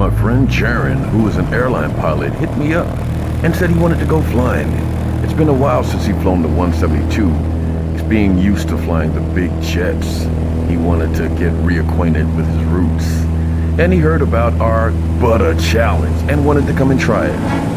My friend Jaron, who is an airline pilot, hit me up and said he wanted to go flying. It's been a while since he's flown the 172. He's being used to flying the big jets. He wanted to get reacquainted with his roots. And he heard about our butter challenge and wanted to come and try it.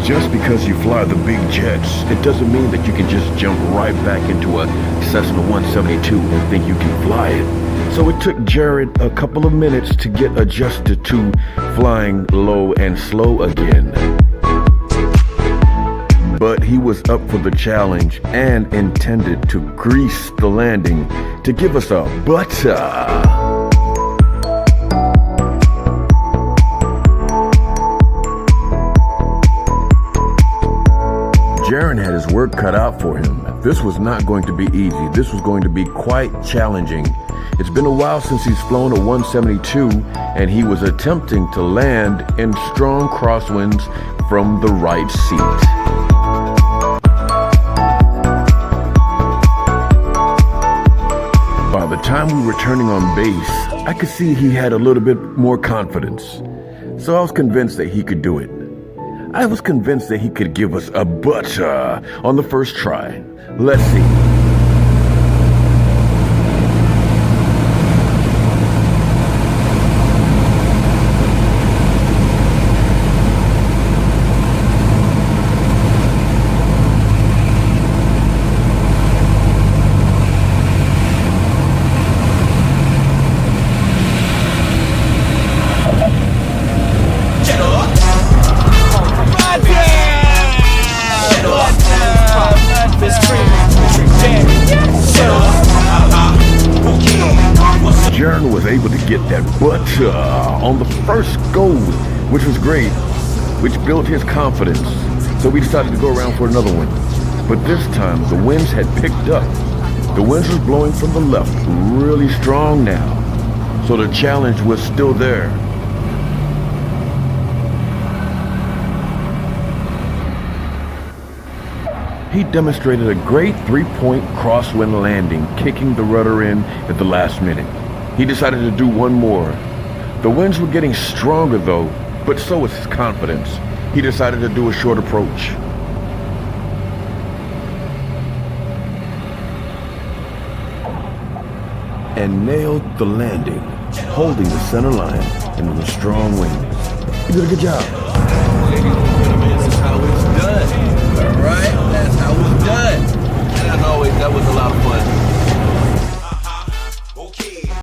Just because you fly the big jets, it doesn't mean that you can just jump right back into a Cessna 172 and think you can fly it. So it took Jared a couple of minutes to get adjusted to flying low and slow again. But he was up for the challenge and intended to grease the landing to give us a butter. Jaron had his work cut out for him. This was not going to be easy. This was going to be quite challenging. It's been a while since he's flown a 172, and he was attempting to land in strong crosswinds from the right seat. By the time we were turning on base, I could see he had a little bit more confidence. So I was convinced that he could do it. I was convinced that he could give us a butter on the first try. Let's see. Jaron was able to get that butter on the first go, which was great, which built his confidence. So we decided to go around for another one. But this time, the winds had picked up. The winds was blowing from the left, really strong now. So the challenge was still there. He demonstrated a great three-point crosswind landing, kicking the rudder in at the last minute. He decided to do one more. The winds were getting stronger though, but so was his confidence. He decided to do a short approach. And nailed the landing, holding the center line and with a strong wind. He did a good job. Ladies and gentlemen, this is how it's done. All right, that's how it's done. And as always, that was